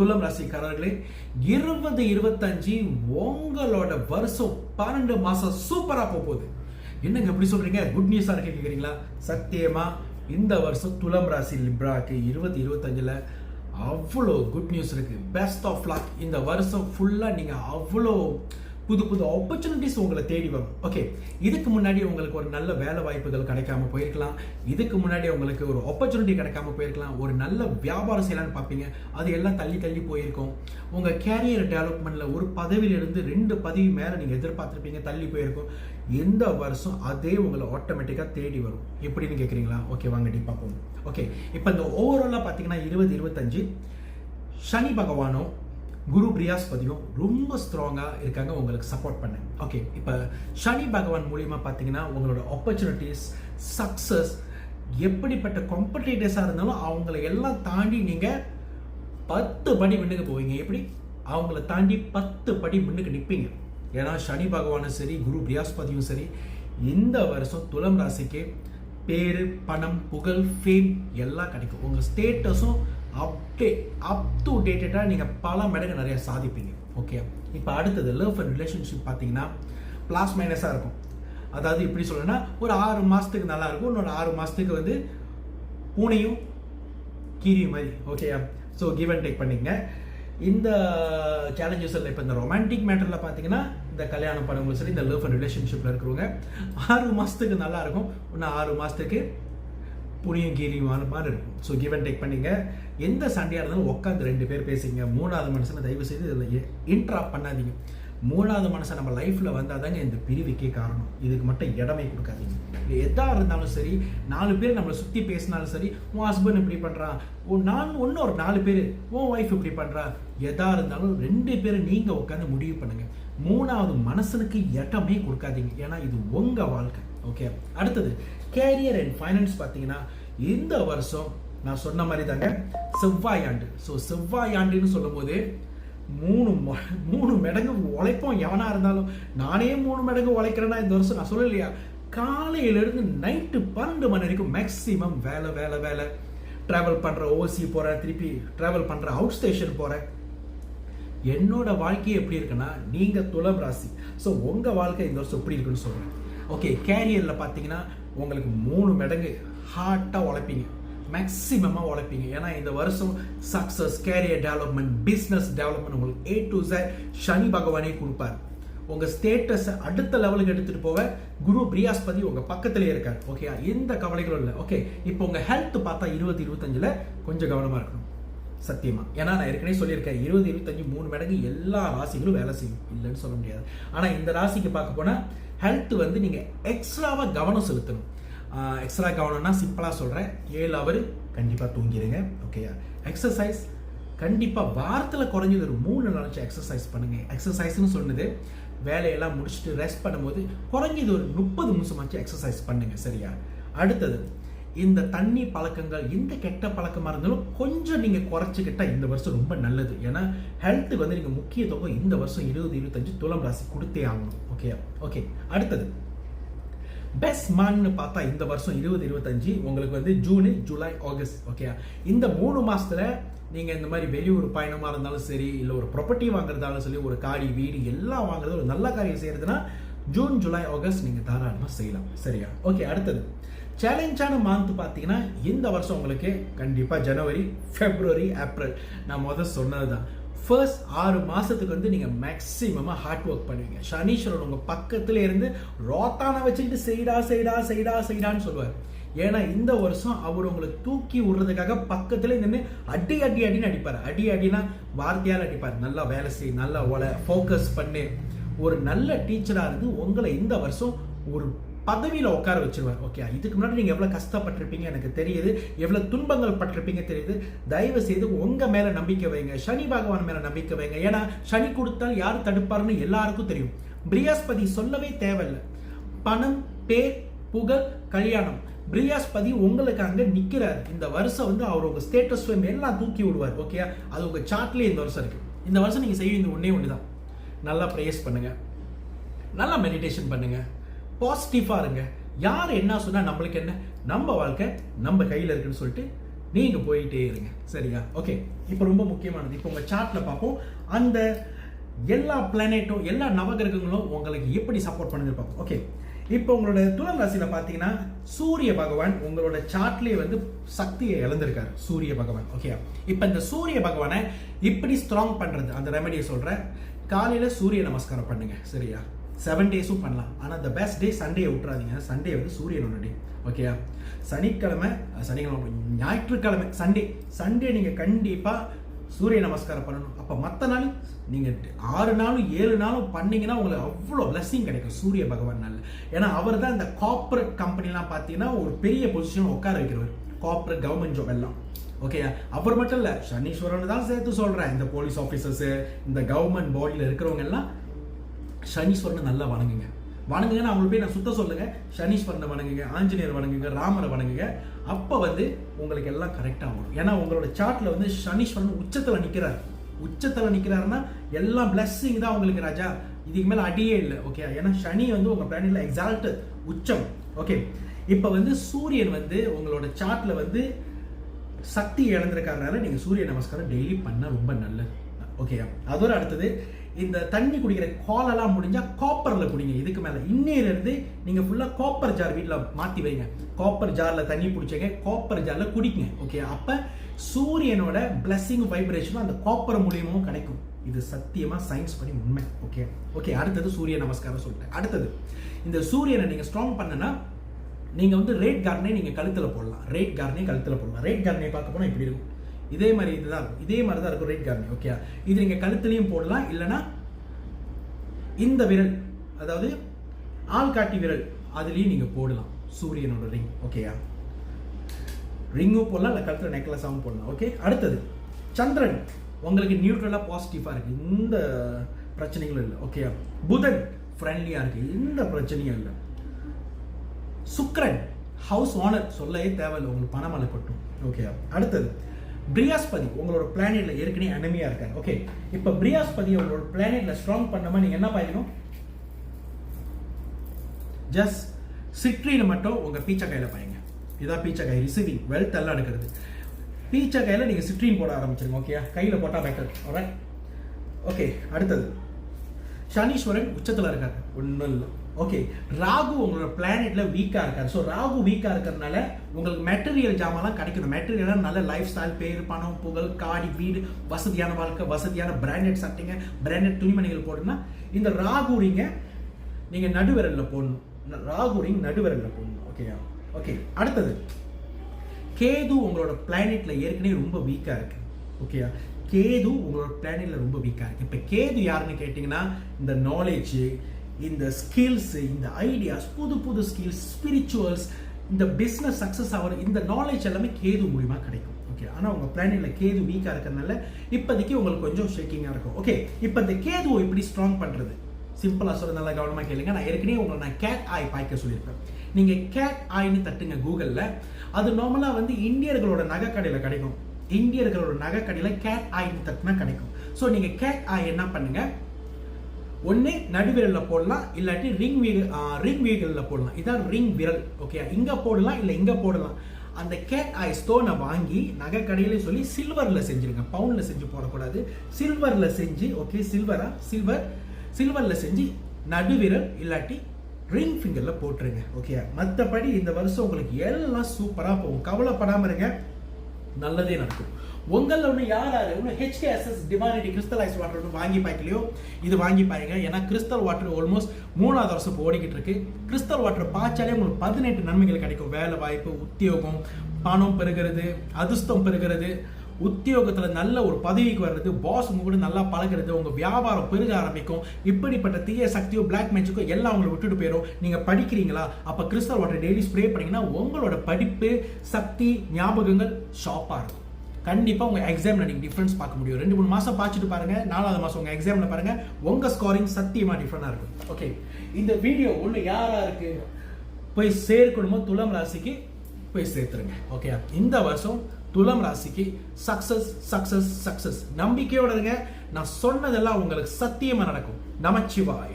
துலாம் ராசிக்காரர்களே 2025 உங்களோட வருஷம் 12 மாசம் சூப்பரா போகுது. என்னங்க எப்படி சொல்றீங்க? குட் நியூஸா இருக்கு கேக்குறீங்களா? சத்தியமா இந்த வருஷம் துலாம் ராசி லிப்ராக்கு 2025ல அவ்வளோ குட் நியூஸ் இருக்கு. Best of luck. இந்த வருஷம் ஃபுல்லா நீங்க அவ்வளோ புது புது ஆப்பர்ச்சுனிட்டிஸ் உங்களை தேடி வரும். ஓகே, இதுக்கு முன்னாடி உங்களுக்கு ஒரு நல்ல வேலை வாய்ப்புகள் கிடைக்காம போயிருக்கலாம். இதுக்கு முன்னாடி உங்களுக்கு ஒரு ஆப்பர்ச்சுனிட்டி கிடைக்காம போயிருக்கலாம். ஒரு நல்ல வியாபாரம் செய்யலான்னு பார்ப்பீங்க, அது எல்லாம் தள்ளி தள்ளி போயிருக்கும். உங்க கேரியர் டெவலப்மெண்ட்ல ஒரு பதவியிலிருந்து 2 பதவி மேல நீங்க எதிர்பார்த்திருப்பீங்க, தள்ளி போயிருக்கும். இந்த வருஷம் அதே உங்களை ஆட்டோமேட்டிக்கா தேடி வரும். எப்படின்னு கேட்குறீங்களா? ஓகே, வாங்க டீப்பா போகும். ஓகே, இப்போ இந்த ஓவராலா பார்த்தீங்கன்னா 2025 சனி பகவானும் குரு பிரியாஸ்பதியும் ரொம்ப ஸ்ட்ராங்கா இருக்காங்க உங்களுக்கு சப்போர்ட் பண்ண. ஓகே, இப்போ சனி பகவான் மூலியமா பார்த்தீங்கன்னா உங்களோட ஆப்பர்ச்சுனிட்டிஸ், சக்சஸ், எப்படிப்பட்ட காம்படிட்டர்ஸா இருந்தாலும் அவங்கள எல்லாம் தாண்டி நீங்க 10 படி முன்னுக்கு போவீங்க. எப்படி? அவங்கள தாண்டி 10 படி முன்னுக்கு நிற்பீங்க. ஏன்னா சனி பகவானும் சரி, குரு பிரியாஸ்பதியும் சரி, இந்த வருஷம் துலாம் ராசிக்கு பேரு, பணம், புகழ், ஃபேம் எல்லாம் கிடைக்கும். உங்க ஸ்டேட்டஸும் அப் டு டேட்டடா நீங்க பல மடங்கு நிறைய சாதிப்பீங்க. ஓகே, இப்போ அடுத்தது லவ் அண்ட் ரிலேஷன்ஷிப் பார்த்தீங்கன்னா பிளஸ் மைனஸா இருக்கும். அதாவது இப்படி சொல்லணும்னா ஒரு 6 மாசத்துக்கு நல்லா இருக்கும், இன்னொரு 6 மாசத்துக்கு வந்து பூனையும் கீரியும் மாதிரி. Okay, so give and take பண்ணிங்க. இந்த சேலஞ்சஸ் எல்லாம் இப்போ இந்த ரொமான்டிக் மேட்டரில் பார்த்தீங்கன்னா இந்த கல்யாணம் பண்ணவங்களும் சரி, இந்த லவ் அண்ட் ரிலேஷன்ஷிப்பில் இருக்கிறவங்க 6 மாதத்துக்கு நல்லா இருக்கும், இன்னும் 6 மாதத்துக்கு புனியும் கீரியுமான மாதிரி இருக்கும். ஸோ கிவ் அண்ட் டேக் பண்ணிங்க. எந்த சண்டையாக இருந்தாலும் உட்காந்து 2 பேர் பேசிங்க. 3வது மனுஷனை தயவு செய்து இதில் இன்ட்ராப்ட் பண்ணாதீங்க. 3வது மனுஷன் நம்ம லைஃப்பில் வந்தால் இந்த பிரிவுக்கே காரணம். இதுக்கு மட்டும் இடமே கொடுக்காதீங்க. எதாக இருந்தாலும் சரி, 4 பேர் நம்மளை சுற்றி பேசினாலும் சரி, உன் ஹஸ்பண்ட் இப்படி பண்ணுறான், நான் ஒன்று ஒரு 4 பேர் உன் ஒய்ஃப் இப்படி பண்ணுறா, எதாக இருந்தாலும் 2 பேர் நீங்கள் உட்காந்து முடிவு பண்ணுங்க. 3வது மனுஷனுக்கு இடமே கொடுக்காதீங்க. ஏன்னா இது உங்கள் வாழ்க்கை. ஓகே, அடுத்தது கேரியர் அண்ட் ஃபைனான்ஸ் பார்த்தீங்கன்னா இந்த வருஷம் நான் சொன்ன மாதிரி தாங்க செவ்வாய் ஆண்டு. ஸோ செவ்வாய் ஆண்டுன்னு சொல்லும் போது 3 மடங்கு உழைப்போம். எவனா இருந்தாலும் நானே 3 மடங்கு உழைக்கிறேன்னா இந்த வருஷம் நான் சொல்லலையா, காலையிலிருந்து நைட்டு 12 மணி வரைக்கும் மேக்சிமம் வேலை வேலை வேலை. டிராவல் பண்ற, ஓசி போறேன், திருப்பி டிராவல் பண்ற, அவுட் ஸ்டேஷன் போறேன். என்னோட வாழ்க்கை எப்படி இருக்குன்னா, நீங்க துலாம் ராசி, ஸோ உங்க வாழ்க்கை இந்த வருஷம் எப்படி இருக்குன்னு சொல்றேன். ஓகே, கேரியர்ல பார்த்தீங்கன்னா உங்களுக்கு 3 மடங்கு ஹார்ட்டாக உழைப்பீங்க, மேக்சிமமாக உழைப்பீங்க. ஏன்னா இந்த வருஷம் success, career development, business development உங்களுக்கு A to Z சனி பகவானே கொடுப்பார். உங்க ஸ்டேட்டஸ் அடுத்த லெவலுக்கு எடுத்துட்டு போக குரு பிரியாஸ்பதி உங்க பக்கத்திலே இருக்கார். ஓகே, எந்த கவலைகளும் இல்லை. ஓகே, இப்போ உங்க ஹெல்த் பார்த்தா 2025ல கொஞ்சம் கவனமா இருக்கணும். சத்தியமா. ஏன்னா நான் ஏற்கனவே சொல்லியிருக்கேன், 2025 3 மடங்கு எல்லா ராசிகளும் வேலை செய்யும், இல்லைன்னு சொல்ல முடியாது. ஆனா இந்த ராசிக்கு பார்க்க போனா ஹெல்த் வந்து நீங்க எக்ஸ்ட்ராவா கவனம் செலுத்தணும். எக்ஸ்ட்ரா கவனம்னா சிம்பிளா சொல்றேன், 7 ஹவர் கண்டிப்பா தூங்கிடுங்க. ஓகே, எக்ஸசைஸ் கண்டிப்பா வாரத்துல குறைஞ்சது ஒரு 3 நாளைக்கு எக்ஸசைஸ் பண்ணுங்க. எக்ஸசைஸ்னு சொன்னது வேலையெல்லாம் முடிச்சுட்டு ரெஸ்ட் பண்ணும்போது குறைஞ்சது ஒரு 30 நிமிஷமாச்சும் எக்ஸசைஸ் பண்ணுங்க. சரியா? அடுத்தது இந்த தண்ணி பழக்கங்கள், இந்த கெட்ட பழக்கமா இருந்தாலும் கொஞ்சம் நீங்க குறைச்சிக்கிட்டா இந்த வருஷம் ரொம்ப நல்லது. ஏன்னா ஹெல்த்துக்கு வந்து நீங்க முக்கியத்துவம் இந்த வருஷம் 2025 துலாம் ராசி கொடுத்தே ஆகணும். ஓகே ஓகே, அடுத்தது பெஸ்ட் மந்த்னு பார்த்தா இந்த வருஷம் 2025 உங்களுக்கு வந்து ஜூன், ஜூலை, ஆகஸ்ட். ஓகே, இந்த 3 மாசத்துல நீங்க இந்த மாதிரி வெளியூர் பயணமா இருந்தாலும் சரி, இல்லை ஒரு ப்ராப்பர்ட்டி வாங்குறதாலும் சரி, ஒரு காடி வீடு எல்லாம் வாங்குறது, ஒரு நல்ல காரியம் செய்யறதுன்னா ஜூன், ஜூலை, ஆகஸ்ட் நீங்க தாராளமா செய்யலாம். சரியா? ஓகே, அடுத்தது சேலஞ்சான மந்த் பார்த்தீங்கன்னா இந்த வருஷம் உங்களுக்கு கண்டிப்பா ஜனவரி, பிப்ரவரி, ஏப்ரல். நான் முதல் சொன்னதுதான், ஃபர்ஸ்ட் 6 மாசத்துக்கு வந்து நீங்க மேக்சிமமா ஹார்ட் ஒர்க் பண்ணுவீங்க. சனீஸ்வரன் உங்க பக்கத்துல இருந்து ரோத்தான வச்சுக்கிட்டு செய்டா செய்டா செய்டா செய்டான்னு சொல்லுவார். ஏன்னா இந்த வருஷம் அவர் உங்களை தூக்கி விடுறதுக்காக பக்கத்துல நின்று அடி அடி அடின்னு அடிப்பார். அடி அடினா வார்த்தையால் அடிப்பார். நல்லா வேலை செய், நல்லா ஃபோக்கஸ் பண்ணு. ஒரு நல்ல டீச்சரா இருந்து உங்களை இந்த வருஷம் ஒரு பதவியில உட்கார வச்சிருவார். ஓகே, இதுக்கு முன்னாடி நீங்க எவ்வளவு கஷ்டப்பட்டிருப்பீங்க எனக்கு தெரியுது, எவ்வளவு துன்பங்கள் பட்டிருப்பீங்க தெரியுது. தயவு செய்து உங்க மேல நம்பிக்கை வைங்க, சனி பகவான் மேல நம்பிக்கை வைங்க. ஏன்னா சனி கொடுத்தால் யார் தடுப்பாருன்னு எல்லாருக்கும் தெரியும். பிரியாஸ்பதி சொல்லவே தேவையில்லை. பணம், பேர், புகழ், கல்யாணம், பிரியாஸ்பதி உங்களுக்கு அங்க நிக்கிறார். இந்த வருஷம் வந்து அவர் உங்க ஸ்டேட்டஸ் எல்லாம் தூக்கி விடுவார். ஓகே, அது உங்க சார்ட்லயே இந்த வருஷம் இருக்கு. இந்த வருஷம் நீங்க செய்ய வேண்டிய ஒண்ணுதான், நல்லா ப்ரேயர்ஸ் பண்ணுங்க, நல்லா மெடிடேஷன் பண்ணுங்க, பாசிட்டிவா இருங்க. யார் என்ன சொன்னா நம்மளுக்கு என்ன, நம்ம வாழ்க்கை நம்ம கையில் இருக்குன்னு சொல்லிட்டு நீங்க போயிட்டே இருங்க. சரியா? ஓகே, இப்போ ரொம்ப முக்கியமானது, இப்போ உங்க சார்ட்ல பார்ப்போம் அந்த எல்லா பிளானெட்டும் எல்லா நவகிரகங்களும் உங்களுக்கு எப்படி சப்போர்ட் பண்ணுது பார்ப்போம். ஓகே, இப்போ உங்களோட துலாம் ராசியில பாத்தீங்கன்னா சூரிய பகவான் உங்களோட சார்ட்லயே வந்து சக்தியை இழந்திருக்காரு, சூரிய பகவான். ஓகே, இப்போ இந்த சூரிய பகவானை இப்படி ஸ்ட்ராங் பண்றது அந்த ரெமெடியை சொல்றேன். காலையில சூரிய நமஸ்காரம் பண்ணுங்க. சரியா? 7 டேஸும் பண்ணலாம். ஆனா the best day சண்டே விட்டுறாதீங்க. சண்டே வந்து சூரியனோட டே. ஓகேயா? சனிக்கிழமை ஞாயிற்றுக்கிழமை சண்டே நீங்க கண்டிப்பா சூரிய நமஸ்காரம் பண்ணணும். அப்ப மற்ற நாள் நீங்க 6 நாளும் 7 நாளும் பண்ணீங்கன்னா உங்களுக்கு அவ்வளோ பிளஸிங் கிடைக்கும் சூரிய பகவான். ஏன்னா அவர் தான் இந்த கார்பரேட் கம்பெனிலாம் பார்த்தீங்கன்னா ஒரு பெரிய பொசிஷன் உட்கார வைக்கிறவர், கார்பரேட் கவர்மெண்ட் ஜாப் எல்லாம். ஓகே, அவர் மட்டும் இல்ல, சனீஸ்வரன் தான் சேர்த்து சொல்றேன். இந்த போலீஸ் ஆஃபீஸர்ஸ், இந்த கவர்மெண்ட் பாடியில் இருக்கிறவங்க எல்லாம் சனீஸ்வரனை நல்லா வணங்குங்க. வணங்குங்கன்னு அவங்களுக்கு போய் நான் சுத்த சொல்லுங்க. சனீஸ்வரனை வணங்குங்க, ஆஞ்சநேயர் வணங்குங்க, ராமரை வணங்குங்க. அப்போ வந்து உங்களுக்கு எல்லாம் கரெக்டாக வரும். ஏன்னா உங்களோட சார்ட்ல வந்து சனீஸ்வரன் உச்சத்தில் நிற்கிறாருன்னா எல்லாம் பிளஸ்ஸிங் தான் உங்களுக்கு ராஜா. இதுக்கு மேலே அடியே இல்லை. ஓகே, ஏன்னா சனி வந்து உங்க பிளானட்ல எக்ஸால்ட் உச்சம். ஓகே, இப்போ வந்து சூரியன் வந்து உங்களோட சார்ட்ல வந்து சக்தி இழந்திருக்காருனால நீங்க சூரிய நமஸ்காரம் டெய்லி பண்ண ரொம்ப நல்லது. ஓகே, அதோட அடுத்தது இந்த தண்ணி குடிக்கிற காலெல்லாம் முடிஞ்சா காப்பர்ல குடிங்க. இதுக்கு மேல இன்னையில இருந்து நீங்க ஃபுல்லா காப்பர் ஜார் வீட்டுல மாத்தி வைங்க. காப்பர் ஜார்ல தண்ணி பிடிச்சங்க, காப்பர் ஜார்ல குடிங்க. ஓகே, அப்ப சூரியனோட பிளஸிங் வைப்ரேஷனும் அந்த காப்பர் மூலியமும் கிடைக்கும். இது சத்தியமா சயின்ஸ் படி உண்மை. ஓகே ஓகே, அடுத்தது சூரிய நமஸ்காரம் சொல்றேன். அடுத்தது இந்த சூரியனை நீங்க ஸ்ட்ராங் பண்ணனா நீங்க வந்து ரேட் கார்டனை நீங்க கழுத்துல போடலாம். ரேட் கார்டனை பார்க்க போனா இப்படி இருக்கும். இதே மாதிரி தான் இருக்கும் ரேட் கார்டனை. ஓகே, இது நீங்க கழுத்துலயும் போடலாம், இல்லைன்னா இந்த விரல், அதாவது ஆள்காட்டி விரல், அதுலயும் நீங்க போடலாம் சூரியனோட ரிங். ஓகேயா? ரிங்கும் போடலாம், இல்லை கழுத்துல நெக்லஸாகவும் போடலாம். ஓகே, அடுத்தது சந்திரன் உங்களுக்கு நியூட்ரலா பாசிட்டிவா இருக்கு, எந்த பிரச்சனைகளும் இல்லை. ஓகே, புதன் ஃப்ரெண்ட்லியா இருக்கு, எந்த பிரச்சனையும் இல்லை. சுக்கிரன் ஹவுஸ் ஓனர், சொல்லவே தேவையில்லை, உங்களுக்கு பணமழை கொட்டும். ஓகே, அடுத்தது பிரியாஸ்பதி உங்களோட பிளானெட்ல ஏற்கனவே எனிமியா இருக்காரு. ஓகே, இப்ப பிரியாஸ்பதி உங்களோட பிளானெட்ல ஸ்ட்ராங் பண்ணாம நீங்க என்ன பாக்கணும், ஜஸ்ட் சிட்ரின் மட்டும் உங்க பீச்சக்காயில பாருங்க. இதான் பீச்சக்காய், ரிசீவிங் வெல்த் எல்லாம் எடுக்கிறது. பீச்சக்காயில நீங்க சிட்ரின் போட ஆரம்பிச்சிருங்க. ஓகே, கையில போட்டா பெட்டர். ஆல்ரைட். ஓகே, அடுத்தது சனீஸ்வரன் உச்சத்துல இருக்காரு, ஒன்றும் இல்லை. ஓகே, ராகு உங்களோட பிளானெட்ல வீக்கா இருக்காரு. ஸோ ராகு வீக்கா இருக்கிறதுனால உங்களுக்கு மெட்டீரியல் ஜாமான்லாம் கிடைக்கணும். மெட்டீரியல் நல்ல லைஃப் ஸ்டைல், பேர், பணம், புகழ், காடி, வீடு, வசதியான வாழ்க்கை, வசதியான பிராண்டட் சட்டைங்க, பிராண்டட் துணிமணிகள் போடுன்னா இந்த ராகு ரிங்க நீங்க நடுவிரல்ல போடணும். ராகு ரிங் நடுவிரல்ல போடணும். ஓகேயா? ஓகே, அடுத்தது கேது உங்களோட பிளானெட்ல ஏற்கனவே ரொம்ப வீக்கா இருக்கு. ஓகேயா? கேது உங்களோட பிளானெட்ல ரொம்ப வீக்கா இருக்கு. இப்ப கேது யாருன்னு கேட்டீங்கன்னா இந்த நாலேஜ், இந்த ஸ்கில்ஸ், இந்த ஐடியாஸ், புது ஸ்கில்ஸ், ஸ்பிரிச்சுவல்ஸ், இந்த பிசினஸ் சக்சஸ் ஆகிற இந்த நாலேஜ் எல்லாமே கேது மூலியமா கிடைக்கும். ஓகே, ஆனா உங்க பிளானெட்ல கேது வீக்கா இருக்கிறதுனால இப்போதைக்கு உங்களுக்கு கொஞ்சம் ஷேக்கிங்கா இருக்கும். ஓகே, இப்போ இந்த கேதுவை எப்படி ஸ்ட்ராங் பண்றது, சிம்பிளா சொல்ல நல்லா கவனமா கேளுங்க. நான் ஏற்கனவே உங்களை கேட் ஐ பாய்க்க சொல்லியிருப்பேன். நீங்க கேட் ஐன்னு தட்டுங்க கூகுள்ல. அது நார்மலா வந்து இந்தியர்களோட நகைக்கடையில கிடைக்கும். இந்தியர்களோட நகைக்கடையில கேட் ஐன்னு தட்டுனா கிடைக்கும். ஸோ நீங்க கேட் ஐ என்ன பண்ணுங்க, ஒன்னு நடுவிரல்ல போடலாம், இல்லாட்டி ரிங் வீரல்ல போடலாம். இதான் ரிங் விரல். ஓகே, இங்க போடலாம், இல்ல இங்க போடலாம். அந்த கேட் ஐ ஸ்டோனை வாங்கி நகை கடையில சொல்லி சில்வர்ல செஞ்சிருங்க. பவுண்ட்ல செஞ்சு போடக்கூடாது, சில்வர்ல செஞ்சு. ஓகே, சில்வர்ல செஞ்சு நடுவிரல் இல்லாட்டி ரிங் ஃபிங்கர்ல போட்டுருங்க. ஓகே, மற்றபடி இந்த வருஷம் உங்களுக்கு எல்லாம் சூப்பரா போகும். கவலைப்படாம இருங்க, நல்லதே நடக்கும். உங்கள ஒன்று யாராரு HKSS டிவைனிட்டி கிறிஸ்டலைஸ் வாட்டர் வாங்கி பாய்க்கலையோ இது வாங்கி பாருங்க. ஏன்னா கிறிஸ்டல் வாட்டர் ஆல்மோஸ்ட் 3வது வருஷம் ஓடிக்கிட்டு இருக்கு. கிறிஸ்டல் வாட்டர் பாய்ச்சாலே உங்களுக்கு 18 நன்மைகள் கிடைக்கும். வேலை வாய்ப்பு, உத்தியோகம், பணம் பெறுகிறது, அதிர்ஷ்டம் பெறுகிறது, உத்தியோகத்துல நல்ல ஒரு பதவிக்கு வர்றது, பாஸ் உங்க கூட நல்லா பழகிறது, உங்க வியாபாரம் பெருக ஆரம்பிக்கும். இப்படிப்பட்ட தீய சக்தியோ பிளாக் மேஜிக்கோ எல்லாம் உங்களை விட்டுட்டு போயிடும். நீங்க படிக்கிறீங்களா, அப்ப கிறிஸ்டல் வாட்டர் டெய்லி ஸ்ப்ரே பண்ணீங்கன்னா உங்களோட படிப்பு, சக்தி, ஞாபகங்கள் ஷார்ப்பா இருக்கும். கண்டிப்பா உங்க எக்ஸாம்ல நீங்க டிஃபரன்ஸ் பார்க்க முடியும். 2-3 மாசம் பார்த்துட்டு பாருங்க, 4வது மாசம் உங்க எக்ஸாம்ல பாருங்க, உங்க ஸ்கோரிங் சத்தியமா டிஃபரெண்டா இருக்கும். ஓகே, இந்த வீடியோ ஒண்ணு யாராருக்கு போய் சேர்க்கணுமோ துலாம் ராசிக்கு போய் சேர்த்துருங்க. ஓகே, இந்த வருஷம் துலாம் ராசிக்கு சக்சஸ் சக்சஸ் சக்சஸ். நம்பிக்கையோட இருங்க. நான் சொன்னதெல்லாம் உங்களுக்கு சத்தியமா நடக்கும். நமச்சிவாய.